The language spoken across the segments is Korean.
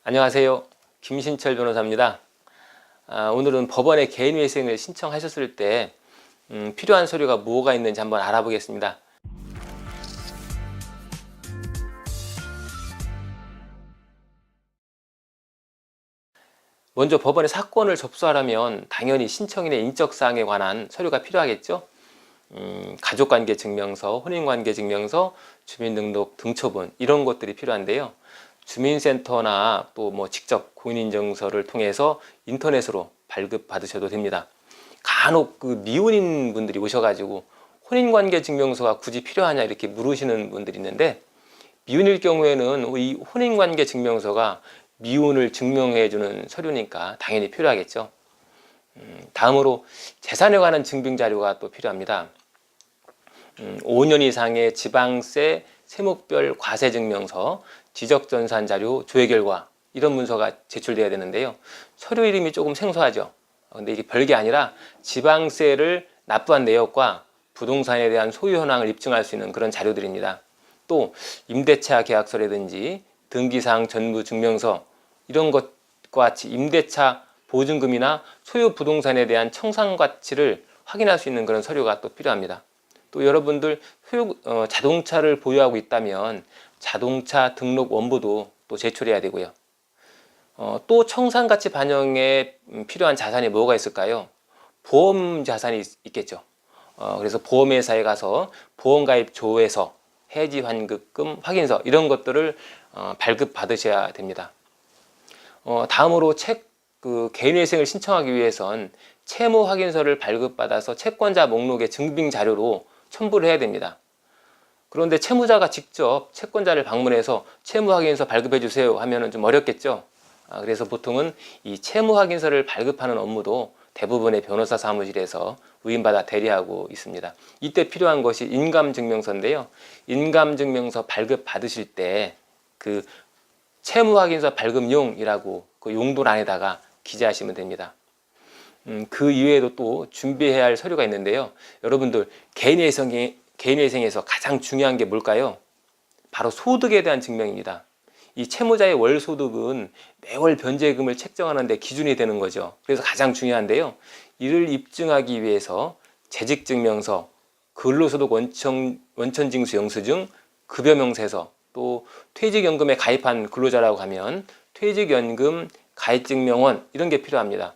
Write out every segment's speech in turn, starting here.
안녕하세요. 김신철 변호사입니다. 오늘은 법원에 개인회생을 신청하셨을 때 필요한 서류가 뭐가 있는지 한번 알아보겠습니다. 먼저 법원에 사건을 접수하려면 당연히 신청인의 인적사항에 관한 서류가 필요하겠죠. 가족관계증명서, 혼인관계증명서, 주민등록 등초본 이런 것들이 필요한데요. 주민센터나 또 직접 공인인증서를 통해서 인터넷으로 발급받으셔도 됩니다. 간혹 미혼인 분들이 오셔가지고 혼인관계증명서가 굳이 필요하냐 이렇게 물으시는 분들이 있는데, 미혼일 경우에는 이 혼인관계증명서가 미혼을 증명해주는 서류니까 당연히 필요하겠죠. 다음으로 재산에 관한 증빙자료가 또 필요합니다. 5년 이상의 지방세, 세목별 과세증명서, 지적전산자료, 조회결과 이런 문서가 제출돼야 되는데요. 서류 이름이 조금 생소하죠. 근데 이게 별게 아니라 지방세를 납부한 내역과 부동산에 대한 소유 현황을 입증할 수 있는 그런 자료들입니다. 또 임대차 계약서라든지 등기사항 전부 증명서 이런 것과 같이 임대차 보증금이나 소유 부동산에 대한 청산 가치를 확인할 수 있는 그런 서류가 또 필요합니다. 또 여러분들 자동차를 보유하고 있다면 자동차 등록 원부도 또 제출해야 되고요. 또 청산가치 반영에 필요한 자산이 뭐가 있을까요? 보험 자산이 있겠죠. 그래서 보험회사에 가서 보험가입 조회서, 해지환급금 확인서 이런 것들을 발급 받으셔야 됩니다. 다음으로 개인회생을 신청하기 위해선 채무 확인서를 발급받아서 채권자 목록의 증빙 자료로 첨부를 해야 됩니다. 그런데 채무자가 직접 채권자를 방문해서 채무 확인서 발급해 주세요 하면은 좀 어렵겠죠. 그래서 보통은 이 채무 확인서를 발급하는 업무도 대부분의 변호사 사무실에서 위임받아 대리하고 있습니다. 이때 필요한 것이 인감증명서인데요. 인감증명서 발급 받으실 때 그 채무 확인서 발급용이라고 그 용도란에다가 기재하시면 됩니다. 그 이외에도 또 준비해야 할 서류가 있는데요. 여러분들 개인회생에서 가장 중요한 게 뭘까요? 바로 소득에 대한 증명입니다. 이 채무자의 월 소득은 매월 변제금을 책정하는 데 기준이 되는 거죠. 그래서 가장 중요한데요. 이를 입증하기 위해서 재직증명서, 근로소득 원천징수 영수증, 급여명세서, 또 퇴직연금에 가입한 근로자라고 하면 퇴직연금 가입증명원 이런 게 필요합니다.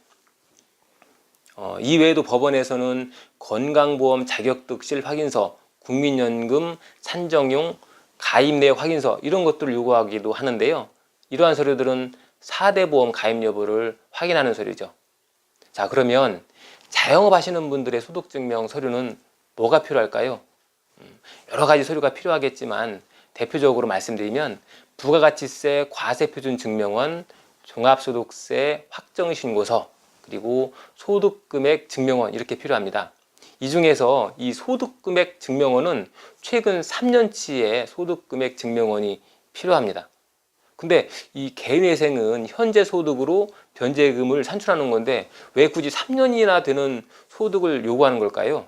이외에도 법원에서는 건강보험 자격득실 확인서, 국민연금 산정용 가입 내역 확인서 이런 것들을 요구하기도 하는데요. 이러한 서류들은 4대 보험 가입 여부를 확인하는 서류죠. 자, 그러면 자영업 하시는 분들의 소득증명 서류는 뭐가 필요할까요? 여러 가지 서류가 필요하겠지만 대표적으로 말씀드리면 부가가치세 과세표준증명원, 종합소득세 확정신고서, 그리고 소득금액 증명원 이렇게 필요합니다. 이 중에서 이 소득금액 증명원은 최근 3년치의 소득금액 증명원이 필요합니다. 근데 이 개인회생은 현재 소득으로 변제금을 산출하는 건데 왜 굳이 3년이나 되는 소득을 요구하는 걸까요?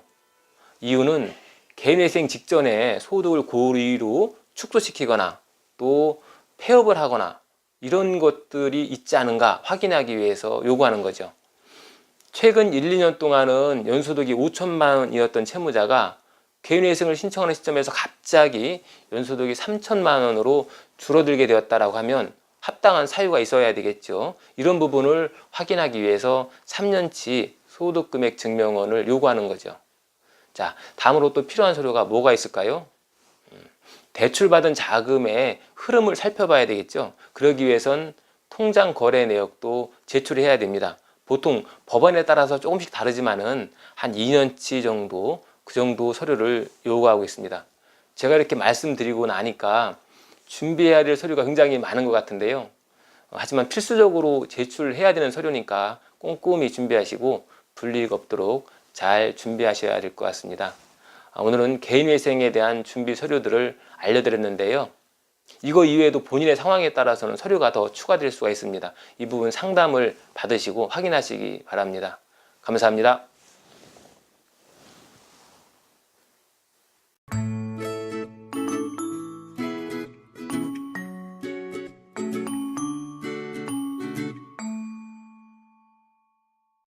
이유는 개인회생 직전에 소득을 고의로 축소시키거나 또 폐업을 하거나 이런 것들이 있지 않은가 확인하기 위해서 요구하는 거죠. 최근 1, 2년 동안은 연소득이 5천만 원이었던 채무자가 개인회생을 신청하는 시점에서 갑자기 연소득이 3천만 원으로 줄어들게 되었다라고 하면 합당한 사유가 있어야 되겠죠. 이런 부분을 확인하기 위해서 3년치 소득금액 증명원을 요구하는 거죠. 자, 다음으로 또 필요한 서류가 뭐가 있을까요? 대출받은 자금의 흐름을 살펴봐야 되겠죠. 그러기 위해선 통장 거래 내역도 제출해야 됩니다. 보통 법원에 따라서 조금씩 다르지만은 한 2년치 정도 그 정도 서류를 요구하고 있습니다. 제가 이렇게 말씀드리고 나니까 준비해야 될 서류가 굉장히 많은 것 같은데요. 하지만 필수적으로 제출해야 되는 서류니까 꼼꼼히 준비하시고 불이익 없도록 잘 준비하셔야 될 것 같습니다. 오늘은 개인회생에 대한 준비 서류들을 알려드렸는데요. 이거 이외에도 본인의 상황에 따라서는 서류가 더 추가될 수가 있습니다. 이 부분 상담을 받으시고 확인하시기 바랍니다. 감사합니다.